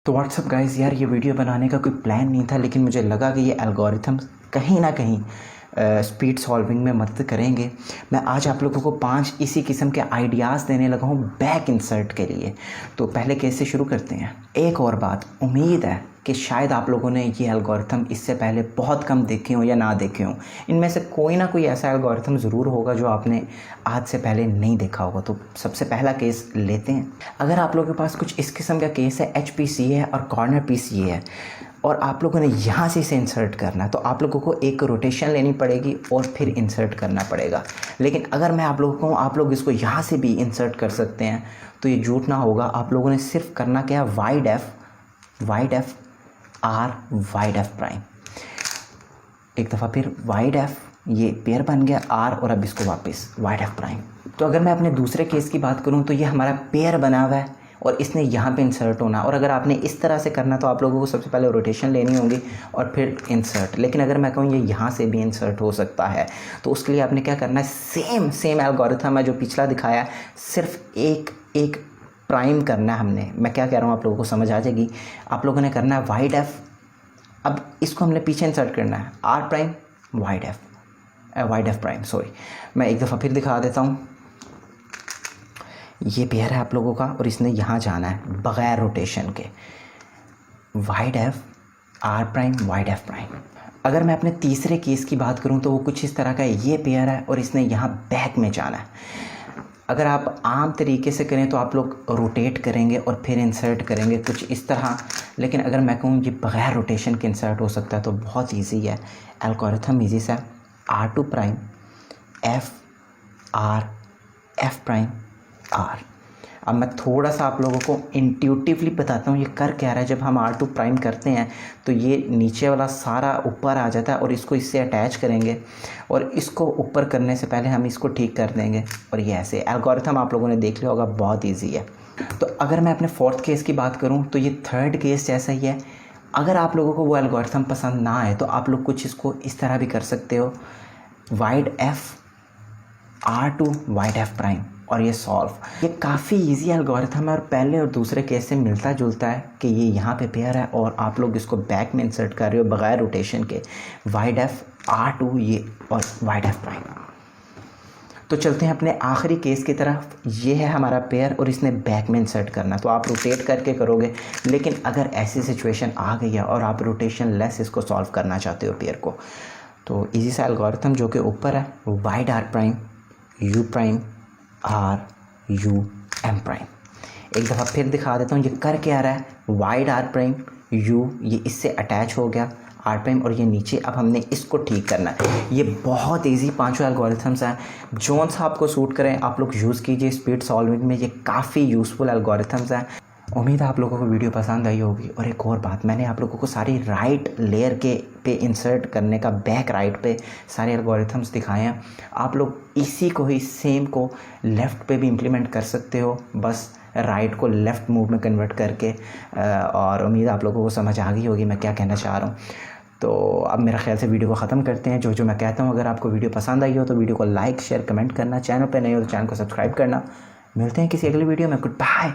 तो WhatsApp guys, यार ये वीडियो बनाने का कोई प्लान नहीं था, लेकिन मुझे लगा कि ये एल्गोरिथम कहीं ना कहीं स्पीड सॉल्विंग में मदद करेंगे। मैं आज आप लोगों को 5 इसी किस्म के आइडियाज़ देने लगा हूँ बैक इंसर्ट के लिए। तो पहले केस से शुरू करते हैं। एक और बात, उम्मीद है कि शायद आप लोगों ने ये एल्गोरिथम इससे पहले बहुत कम देखे हों या ना देखे हों। इनमें से कोई ना कोई ऐसा एल्गोरिथम ज़रूर होगा जो आपने आज से पहले नहीं देखा होगा। तो सबसे पहला केस लेते हैं। अगर आप लोगों के पास कुछ इस किस्म का केस है, HPCA है और कॉर्नर PCA है, और आप लोगों ने यहाँ से इसे इंसर्ट करना है, तो आप लोगों को एक रोटेशन लेनी पड़ेगी और फिर इंसर्ट करना पड़ेगा। लेकिन अगर मैं आप लोगों को कहूँ आप लोग इसको यहाँ से भी इंसर्ट कर सकते हैं, तो ये झूठ ना होगा। आप लोगों ने सिर्फ करना क्या है, wide F R wide F prime. एक दफ़ा फिर वाइड एफ, ये पेयर बन गया आर, और अब इसको वापस वाइड एफ प्राइम। तो अगर मैं अपने दूसरे केस की बात करूँ तो ये हमारा पेयर बना हुआ है और इसने यहाँ पे इंसर्ट होना। और अगर आपने इस तरह से करना तो आप लोगों को सबसे पहले रोटेशन लेनी होगी और फिर इंसर्ट। लेकिन अगर मैं कहूँ ये यहाँ से भी इंसर्ट हो सकता है, तो उसके लिए आपने क्या करना है, सेम एल्गोरिथम है जो पिछला दिखाया है, सिर्फ एक प्राइम करना है हमने। मैं क्या कह रहा हूँ आप लोगों को समझ आ जाएगी। आप लोगों ने करना है वाइड एफ, अब इसको हमने पीछे इंसर्ट करना है, R prime wide F prime. Sorry, मैं एक दफ़ा फिर दिखा देता हूँ। ये पेयर है आप लोगों का और इसने यहाँ जाना है बग़ैर रोटेशन के, wide F R prime wide F prime. अगर मैं अपने तीसरे केस की बात करूँ तो वो कुछ इस तरह का है। ये पेयर है और इसने यहाँ बैक में जाना है। अगर आप आम तरीके से करें तो आप लोग रोटेट करेंगे और फिर इंसर्ट करेंगे कुछ इस तरह। लेकिन अगर मैं कहूँ ये बग़ैर रोटेशन के इंसर्ट हो सकता है, तो बहुत ईजी है एल्गोरिथम, ईजी सा, R2 prime F R F prime R. अब मैं थोड़ा सा आप लोगों को इंट्यूटिवली बताता हूँ ये कर क्या रहा है। जब हम R2 प्राइम करते हैं तो ये नीचे वाला सारा ऊपर आ जाता है और इसको इससे अटैच करेंगे, और इसको ऊपर करने से पहले हम इसको ठीक कर देंगे। और ये ऐसे एल्गोरिथम आप लोगों ने देख लिया होगा, बहुत ईजी है। तो अगर मैं अपने फोर्थ केस की बात करूँ तो ये थर्ड केस जैसा ही है। अगर आप लोगों को वो एल्गोरिथम पसंद ना आए तो आप लोग कुछ इसको इस तरह भी कर सकते हो, wide F R2 wide F prime, और ये सॉल्व। ये काफ़ी इजी एल्गोरिथम है और पहले और दूसरे केस से मिलता जुलता है कि ये यहाँ पे पेयर है और आप लोग इसको बैक में इंसर्ट कर रहे हो बग़ैर रोटेशन के, वाइड एफ R2 ये और वाइड एफ प्राइम। तो चलते हैं अपने आखिरी केस की तरफ। ये है हमारा पेयर और इसने बैक में इंसर्ट करना, तो आप रोटेट करके करोगे। लेकिन अगर ऐसी सिचुएशन आ गई है और आप रोटेशन लेस इसको सॉल्व करना चाहते हो पेयर को, तो ईजी सा एल्गोरिथम जो कि ऊपर है, wide R prime U prime R U M prime. एक दफ़ा फिर दिखा देता हूँ ये कर क्या रहा है, वाइड आर प्राइम यू, ये इससे अटैच हो गया आर प्राइम, और ये नीचे अब हमने इसको ठीक करना है। ये बहुत इजी पांचों एल्गोरिथम्स हैं, जोन सा आपको सूट करें आप लोग यूज़ कीजिए स्पीड सॉल्विंग में। ये काफ़ी यूज़फुल एल्गोरिथम्स हैं। उम्मीद है आप लोगों को वीडियो पसंद आई होगी। और एक और बात, मैंने आप लोगों को सारी राइट लेयर के पे इंसर्ट करने का, बैक राइट पे सारे एल्गोरिथम्स दिखाए हैं। आप लोग इसी को ही सेम को लेफ़्ट पे भी इम्प्लीमेंट कर सकते हो, बस राइट को लेफ़्ट मूव में कन्वर्ट करके। और उम्मीद आप लोगों को समझ आ गई होगी मैं क्या कहना चाह रहा हूँ। तो अब मेरा ख्याल से वीडियो को ख़त्म करते हैं। जो मैं कहता हूँ, अगर आपको वीडियो पसंद आई हो तो वीडियो को लाइक शेयर कमेंट करना, चैनल पर नए हो तो चैनल को सब्सक्राइब करना। मिलते हैं किसी अगली वीडियो में। Good bye.